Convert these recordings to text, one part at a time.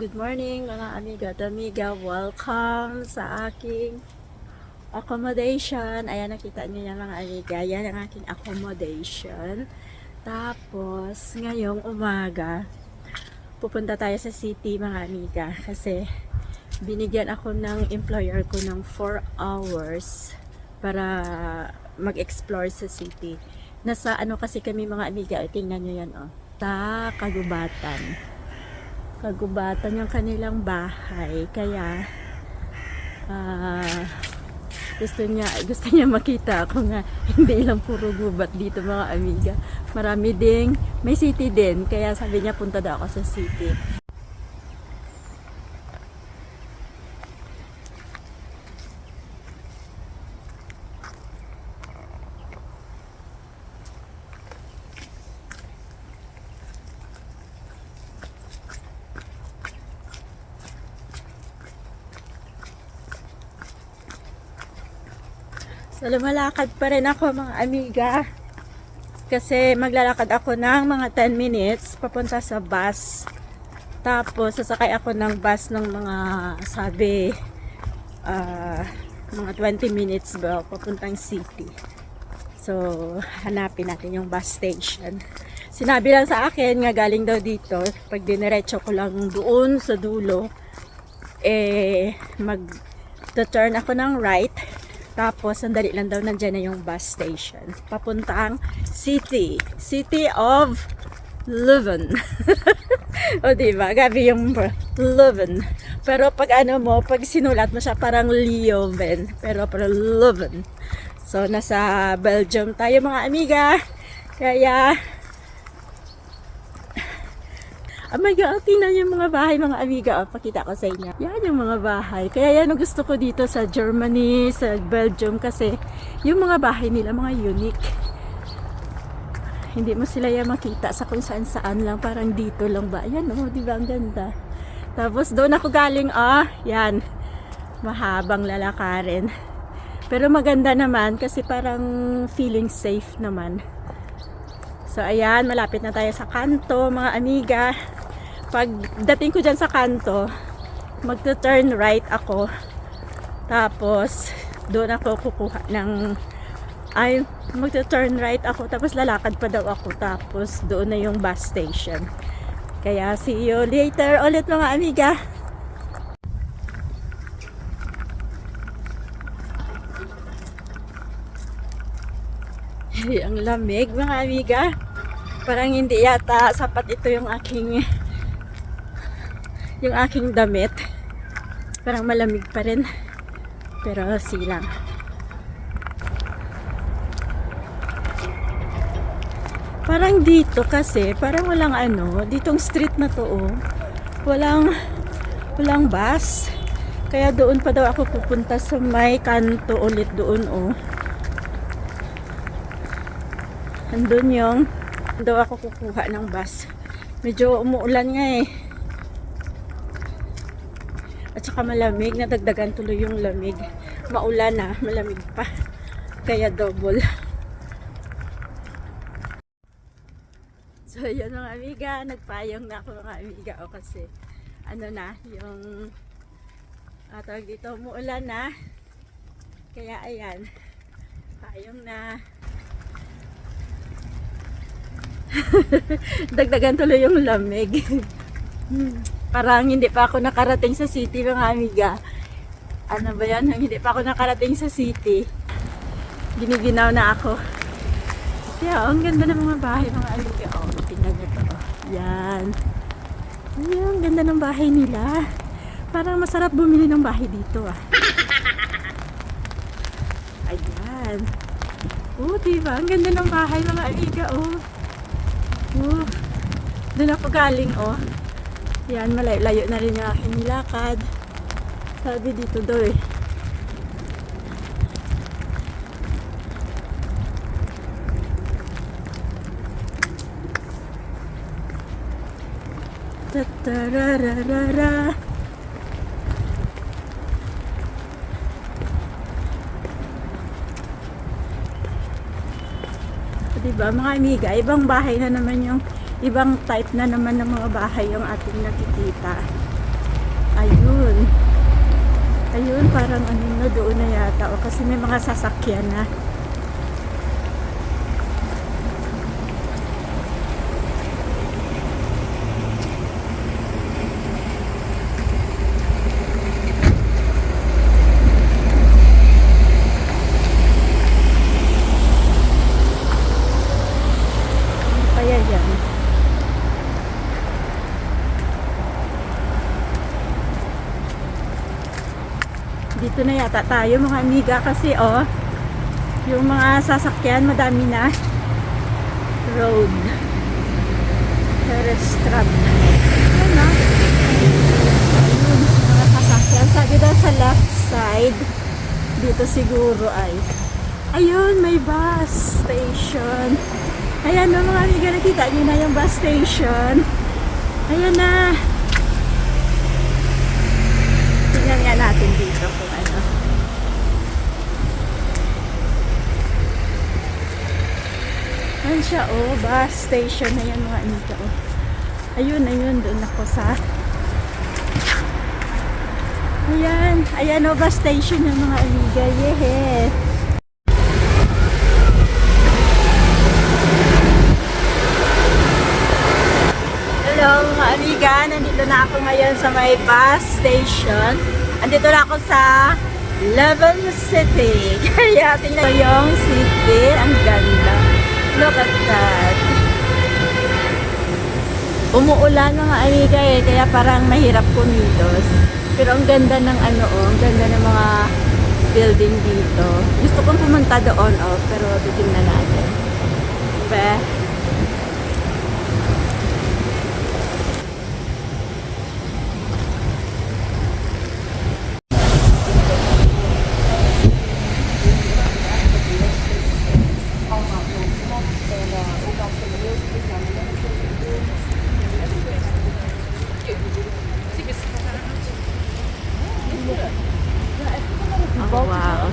Good morning mga amiga at amiga. Welcome sa aking accommodation. Ayan, nakita niyo yan mga amiga. Yan ang aking accommodation. Tapos, ngayong umaga, pupunta tayo sa city mga amiga. Kasi, binigyan ako ng employer ko ng 4 hours para mag-explore sa city. Nasa ano kasi kami mga amiga. Tingnan nyo yan sa kagubatan yung kanilang bahay, kaya gusto niya makita ako nga hindi lang puro gubat dito mga amiga, marami ding may city din, kaya sabi niya punta daw ako sa city. So, lumalakad pa rin ako mga amiga. Kasi maglalakad ako ng mga 10 minutes papunta sa bus. Tapos, sasakay ako ng bus ng mga mga 20 minutes ba papuntang city. So, hanapin natin yung bus station. Sinabi lang sa akin nga galing daw dito. Pag diniretso ko lang doon sa dulo, mag-turn ako ng right. Tapos, sandali lang daw nandyan na yung bus station. Papuntang city. City of Leuven. O diba? Gabi yung Leuven. Pero pag pag sinulat mo siya parang Leuven. Pero Leuven. So, nasa Belgium tayo mga amiga. Kaya, oh my God, tingnan yung mga bahay mga amiga. Pakita ko sa inyo. Yan yung mga bahay. Kaya yan ang gusto ko dito sa Germany, sa Belgium. Kasi yung mga bahay nila, mga unique. Hindi mo sila yan makita sa kung saan saan lang. Parang dito lang ba. Yan diba ang ganda. Tapos doon ako galing, yan. Mahabang lalakarin. Pero maganda naman kasi parang feeling safe naman. So ayan, malapit na tayo sa kanto mga amiga. Pag dating ko dyan sa kanto, magto-turn right ako. Tapos, doon ako kukuha ng magto-turn right ako. Tapos, lalakad pa daw ako. Tapos, doon na yung bus station. Kaya, see you later ulit mga amiga. Ang lamig mga amiga. Parang hindi yata sapat ito yung aking damit. Parang malamig pa rin. Pero silang. Parang dito kasi, parang walang ditong street na to walang bus. Kaya doon pa daw ako pupunta sa may kanto ulit doon Andun daw ako kukuha ng bus. Medyo umuulan nga At saka malamig, nadagdagan tuloy yung lamig. Maulan na, malamig pa. Kaya double. So yun mga amiga, nagpayong na ako mga amiga kasi yung tawag dito, umuulan na. Kaya ayan, payong na. Dagdagan tuloy yung lamig. Parang hindi pa ako nakarating sa city mga amiga. Ano ba yan? Hindi pa ako nakarating sa city. Giniginaw na ako. Kaya ang ganda ng mga bahay mga amiga. Tingnan nyo to. Yan. Ayan, ang ganda ng bahay nila. Parang masarap bumili ng bahay dito Ayan. Diba? Ang ganda ng bahay mga amiga doon ako galing Yan, malayo na rin yung aking nilakad. Sabi dito daw Tatarararara. Diba mga amiga, ibang bahay na naman ibang type na naman ng mga bahay yung ating nakikita. parang ano na doon na yata o kasi may mga sasakyan na. Kaya yan. Dito na yata tayo mga amiga kasi oh, yung mga sasakyan madami na. Road. Restaurant. Yan na. Ayun, mga sasakyan. Sabi daw sa left side, dito siguro ay. Ayun, may bus station. Ayan na mga amiga, nakita nyo na yung bus station. Ayan na. Tingnan nga natin dito kung ano. Ayan siya, oh, bus station na yan mga amiga, oh. Ayun, ayun, doon ako sa ayan, oh, bus station yung mga amiga, yeah. Hello mga amiga, nandito na ako ngayon sa may bus station. Andito na ako sa Leven City. Kaya tingnan ko yung city, ang ganda. Look at that. Umuulan mga amiga eh, kaya parang mahirap kumilos. Pero ang ganda ng ano oh, ang ganda ng mga building dito. Gusto kong pumunta doon oh, pero titingnan natin. Diba? Oh, wow.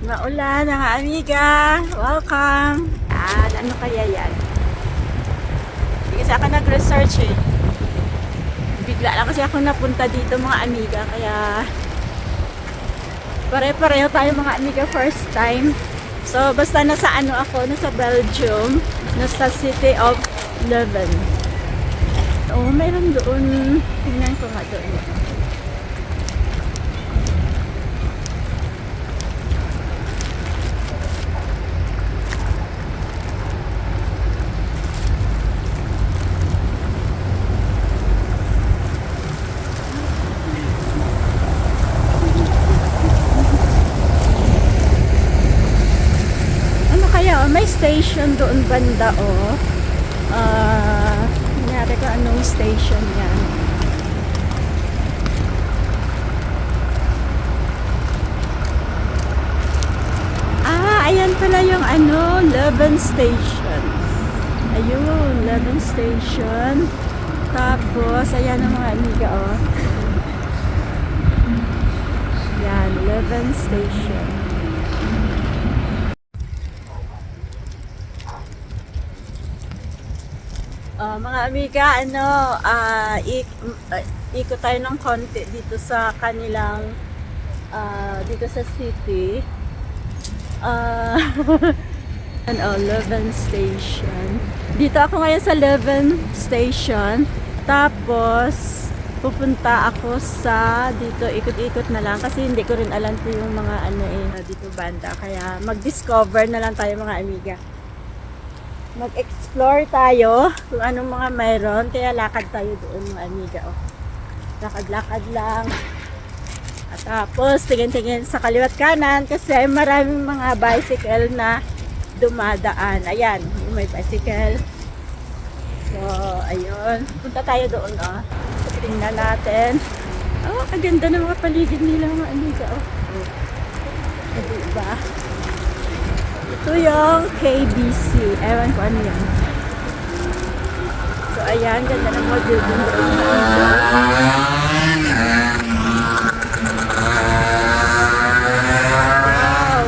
Maulan mga amiga. Welcome. At ano kaya yan? Hindi kasi ako nag-research eh. Bigla lang kasi ako napunta dito mga amiga. Kaya pare-pareho tayo mga amiga first time. So basta nasa ano ako, nasa Belgium. Nasa City of Leuven. Oh, mayroon doon. Tingnan ko nga doon. May station doon banda oh. Nangyari ko anong station yan. Ayan pala yung ano, Leuven Station. Ayun, Leuven Station. Tapos, ayan ang mga amiga oh. Yan, Leuven Station. Mga amiga, ikot tayo ng konti dito sa kanilang, dito sa city. Ah, Leven Station. Dito ako ngayon sa Leven Station. Tapos, pupunta ako sa dito, ikot-ikot na lang kasi hindi ko rin alam po yung mga dito banda. Kaya mag-discover na lang tayo mga amiga. Mag-explore tayo kung anong mga mayroon. Kaya lakad tayo doon mga amiga. Oh. Lakad-lakad lang. At tapos tingin-tingin sa kaliwat kanan kasi maraming mga bicycle na dumadaan. Ayan, may bicycle. So, ayun. Punta tayo doon. Oh. Tingnan natin. Oh, ang ganda ng mga paligid nila mga amiga. Oh. Diba? Ito yung KBC. Ewan ko ano yan. So, ayan. Ganda ng mga building. Wow!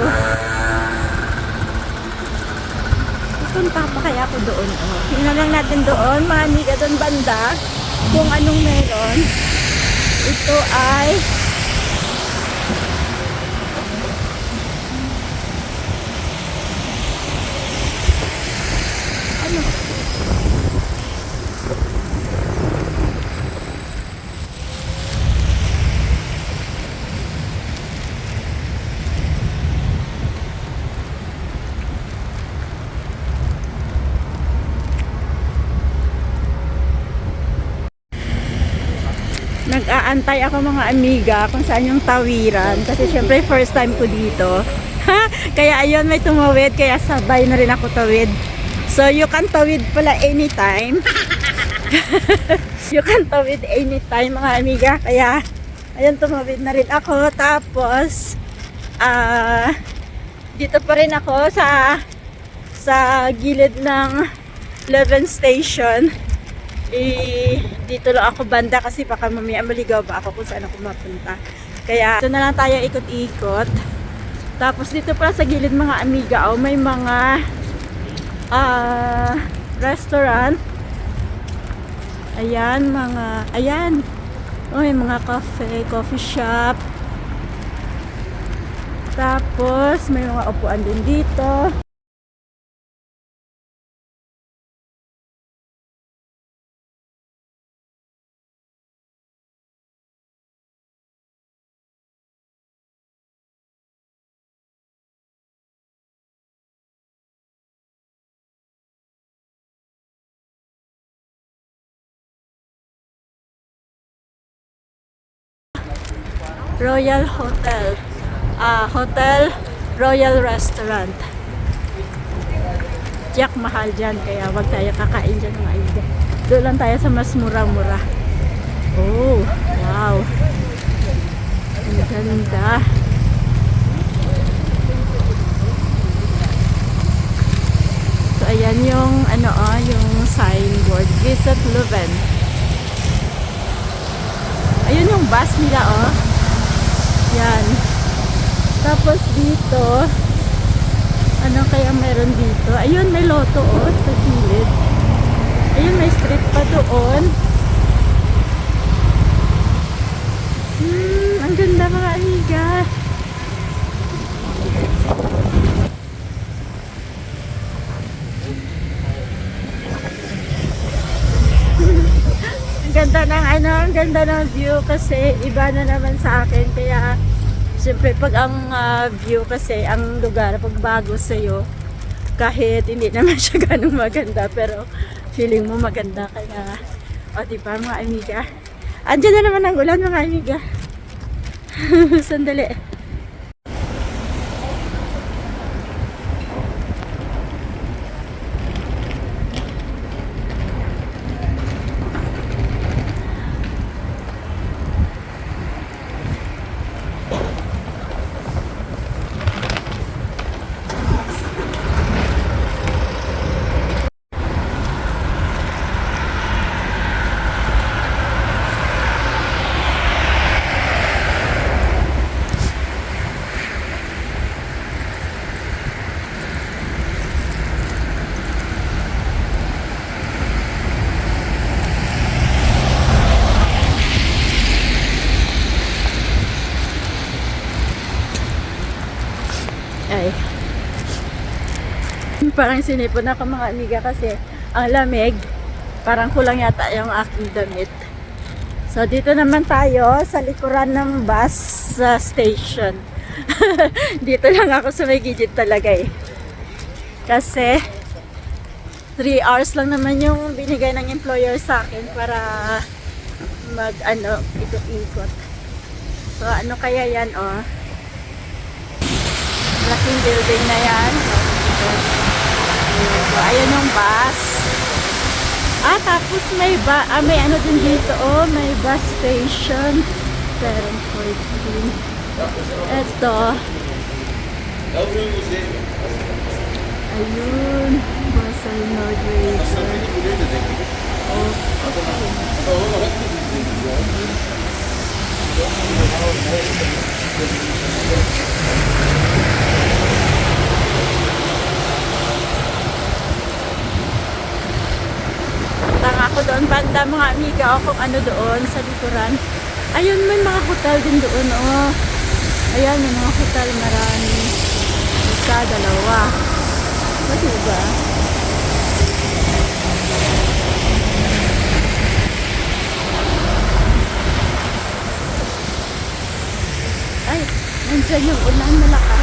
Punta pa kaya ako doon. Oh. Tingnan lang natin doon. Mga amiga doon banda. Kung anong meron. Ito ay ano? Nag-aantay ako mga amiga kung saan yung tawiran kasi syempre first time ko dito. Kaya ayun, may tumawid kaya sabay na rin ako tawid. So you can tawid pala anytime. You can tawid anytime mga amiga. Kaya ayun, tumawid na rin ako. Tapos dito pa rin ako sa gilid ng Leven Station. Dito lang ako banda kasi baka mamaya maligaw ba ako kung saan ako mapunta. Kaya ito na lang tayo ikot-ikot. Tapos dito pala sa gilid mga amiga, may mga restaurant. Ayan, ayan. May mga cafe, coffee shop. Tapos may mga upuan din dito. Royal Hotel. Hotel Royal Restaurant. Jack mahal dyan, kaya wag tayo kakain dyan mga amiga. Doon lang tayo sa mas mura-mura. Oh, wow. Ang ganda. So ayan yung yung signboard. Visit Leven. Ayun yung bus nila Yan. Tapos dito, ano kaya meron dito? Ayun, may loto sa gilid. Ayun, may street pa doon. Ang ganda mga amiga. Ang ganda ng view kasi iba na naman sa akin. Kaya siyempre pag ang view kasi, ang lugar pag bago sa'yo, kahit hindi naman siya ganun maganda, pero feeling mo maganda. Kaya diba mga amiga, andyan na naman ang ulan mga amiga. Sandali. Parang sinipon ako mga amiga kasi ang lamig. Parang kulang yata yung aking damit. So dito naman tayo sa likuran ng bus station. Dito lang ako sa may gilid talaga eh. Kasi 3 hours lang naman yung binigay ng employer sa akin para ikot-ikot. So ano kaya yan oh. Laking building na yan. So ayan yung bus. Tapos may ano din dito oh, may bus station. Pero 14. Eto. Ayun. Basal North Region. Tanga ako doon banda mga amiga o kung ano doon sa likuran. Ayun, may mga hotel din doon oh. Ayan, may mga hotel marami. Isa, dalawa. O diba? Ay, nandiyan yung ulan malakas.